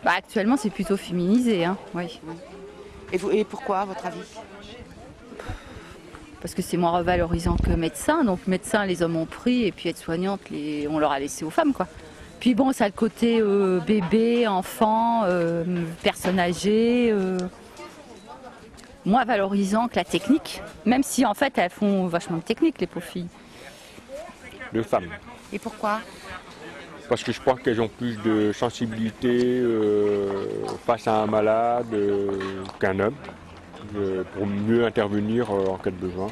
Bah, actuellement, c'est plutôt féminisé, hein, oui. Et pourquoi, à votre avis? Parce que c'est moins revalorisant que médecin. Donc médecin, les hommes ont pris, et puis aide-soignante, on leur a laissé aux femmes, quoi. Puis bon, ça a le côté bébé, enfant, personnes âgées, moins valorisant que la technique. Même si en fait, elles font vachement de technique, les pauvres filles. De femmes. Et pourquoi? Parce que je crois qu'elles ont plus de sensibilité face à un malade qu'un homme, pour mieux intervenir en cas de besoin.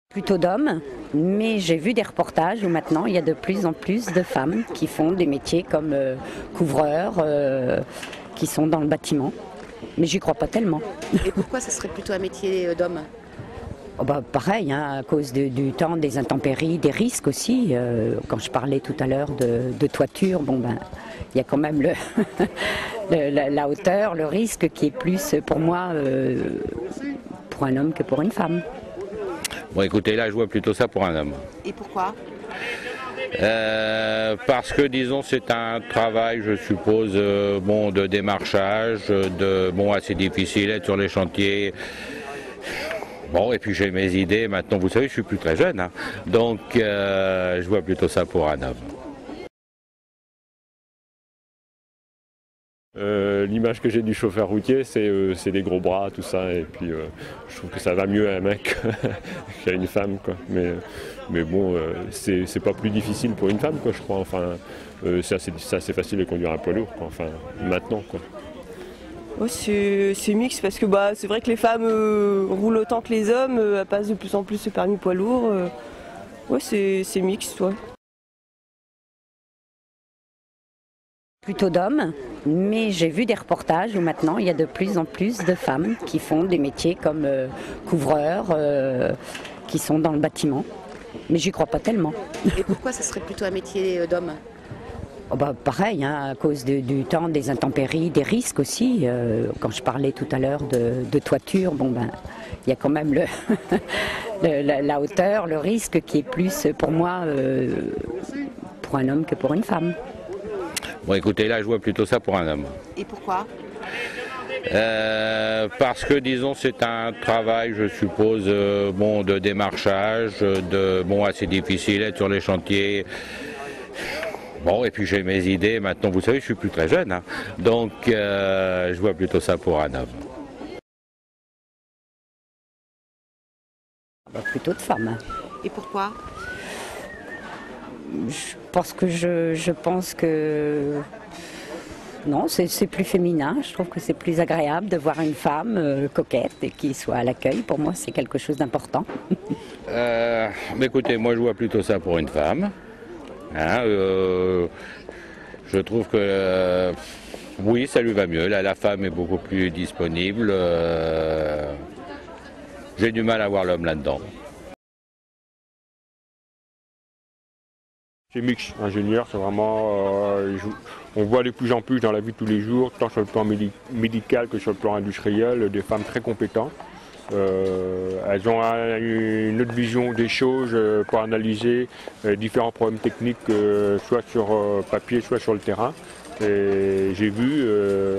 Plutôt d'hommes, mais j'ai vu des reportages où maintenant il y a de plus en plus de femmes qui font des métiers comme couvreurs, qui sont dans le bâtiment. Mais j'y crois pas tellement. Et pourquoi ça serait plutôt un métier d'homme? Oh bah pareil, hein, à cause du temps, des intempéries, des risques aussi. Quand je parlais tout à l'heure de toiture, bon ben, il y a quand même la hauteur, le risque qui est plus pour moi pour un homme que pour une femme. Bon écoutez, là je vois plutôt ça pour un homme. Et pourquoi? Parce que disons c'est un travail, je suppose, bon, de démarchage, assez difficile, être sur les chantiers. Bon, et puis j'ai mes idées, maintenant vous savez je suis plus très jeune, hein, donc je vois plutôt ça pour un homme. L'image que j'ai du chauffeur routier, c'est des gros bras, tout ça, et puis je trouve que ça va mieux à un mec qu'à une femme, quoi. Mais bon, c'est pas plus difficile pour une femme, quoi, je crois. Enfin, c'est assez facile de conduire un poids lourd, quoi. Enfin, maintenant, quoi. Ouais, c'est mixte parce que c'est vrai que les femmes roulent autant que les hommes, elles passent de plus en plus le permis poids lourd. Ouais, c'est mixte, ouais. Plutôt d'hommes, mais j'ai vu des reportages où maintenant il y a de plus en plus de femmes qui font des métiers comme couvreurs, qui sont dans le bâtiment. Mais j'y crois pas tellement. Et pourquoi ça serait plutôt un métier d'homme? Oh bah pareil, hein, à cause du temps, des intempéries, des risques aussi. Quand je parlais tout à l'heure de toiture, bon ben, il y a quand même la hauteur, le risque qui est plus pour moi pour un homme que pour une femme. Bon écoutez, là je vois plutôt ça pour un homme. Et pourquoi? Parce que disons c'est un travail, je suppose, de démarchage, assez difficile, être sur les chantiers. Bon, et puis j'ai mes idées, maintenant vous savez je suis plus très jeune, hein, donc je vois plutôt ça pour un homme. Plutôt de femmes. Et pourquoi? Je pense que non, c'est plus féminin. Je trouve que c'est plus agréable de voir une femme coquette et qui soit à l'accueil. Pour moi, c'est quelque chose d'important. Écoutez, moi je vois plutôt ça pour une femme. Hein, je trouve que oui, ça lui va mieux. Là, la femme est beaucoup plus disponible. J'ai du mal à voir l'homme là-dedans. C'est mixte, ingénieur, c'est vraiment, on voit de plus en plus dans la vie de tous les jours, tant sur le plan médical que sur le plan industriel, des femmes très compétentes. Elles ont une autre vision des choses pour analyser différents problèmes techniques, soit sur papier, soit sur le terrain. Et j'ai vu,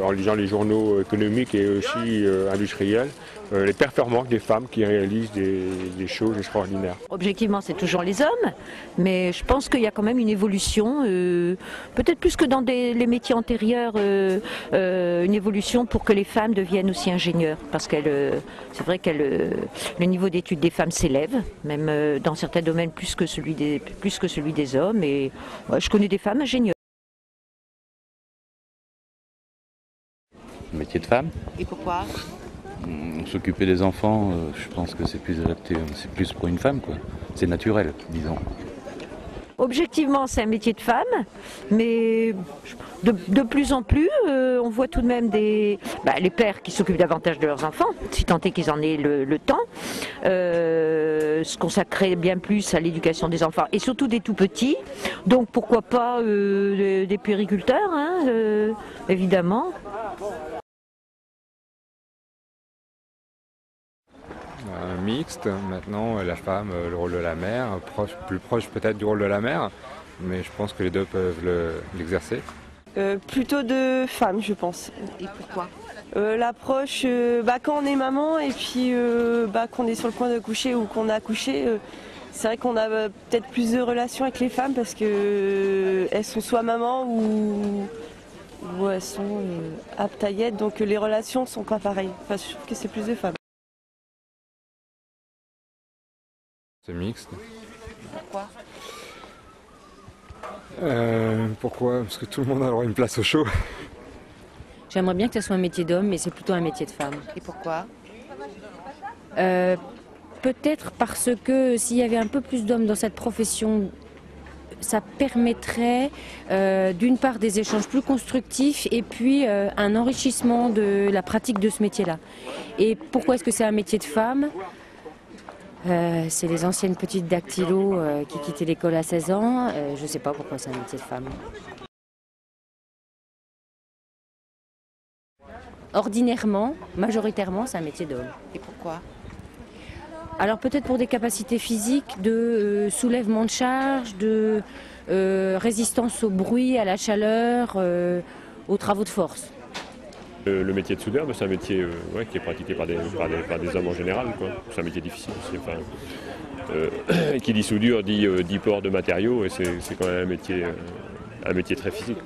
en lisant les journaux économiques et aussi industriels, les performances des femmes qui réalisent des choses extraordinaires. Objectivement, c'est toujours les hommes, mais je pense qu'il y a quand même une évolution, peut-être plus que dans les métiers antérieurs, une évolution pour que les femmes deviennent aussi ingénieurs, parce que c'est vrai que le niveau d'études des femmes s'élève, même dans certains domaines plus que celui des hommes, et ouais, je connais des femmes ingénieurs. Métier de femme. Et pourquoi? S'occuper des enfants, je pense que c'est plus adapté, c'est plus pour une femme, quoi. C'est naturel, disons. Objectivement, c'est un métier de femme, mais de plus en plus, on voit tout de même les pères qui s'occupent davantage de leurs enfants, si tant est qu'ils en aient le temps, se consacrer bien plus à l'éducation des enfants, et surtout des tout petits. Donc pourquoi pas des puériculteurs, hein, évidemment. Mixte, maintenant la femme, le rôle de la mère, plus proche peut-être du rôle de la mère, mais je pense que les deux peuvent l'exercer. Plutôt de femmes, je pense. Et pourquoi? L'approche, quand on est maman et puis qu'on est sur le point de coucher ou qu'on a accouché, c'est vrai qu'on a peut-être plus de relations avec les femmes parce que elles sont soit maman ou elles sont aptes à y être, donc les relations sont pas pareilles. Enfin, je trouve que c'est plus de femmes. C'est mixte. Pourquoi? Pourquoi? Parce que tout le monde a droit à une place au chaud. J'aimerais bien que ce soit un métier d'homme, mais c'est plutôt un métier de femme. Et pourquoi? Peut-être parce que s'il y avait un peu plus d'hommes dans cette profession, ça permettrait d'une part des échanges plus constructifs et puis un enrichissement de la pratique de ce métier-là. Et pourquoi est-ce que c'est un métier de femme? C'est les anciennes petites dactylos qui quittaient l'école à 16 ans. Je ne sais pas pourquoi c'est un métier de femme. Ordinairement, majoritairement, c'est un métier d'homme. Et pourquoi? Alors peut-être pour des capacités physiques de soulèvement de charge, de résistance au bruit, à la chaleur, aux travaux de force. Le métier de soudeur, c'est un métier qui est pratiqué par des hommes en général. C'est un métier difficile aussi. Qui dit soudure dit port de matériaux et c'est quand même un métier très physique.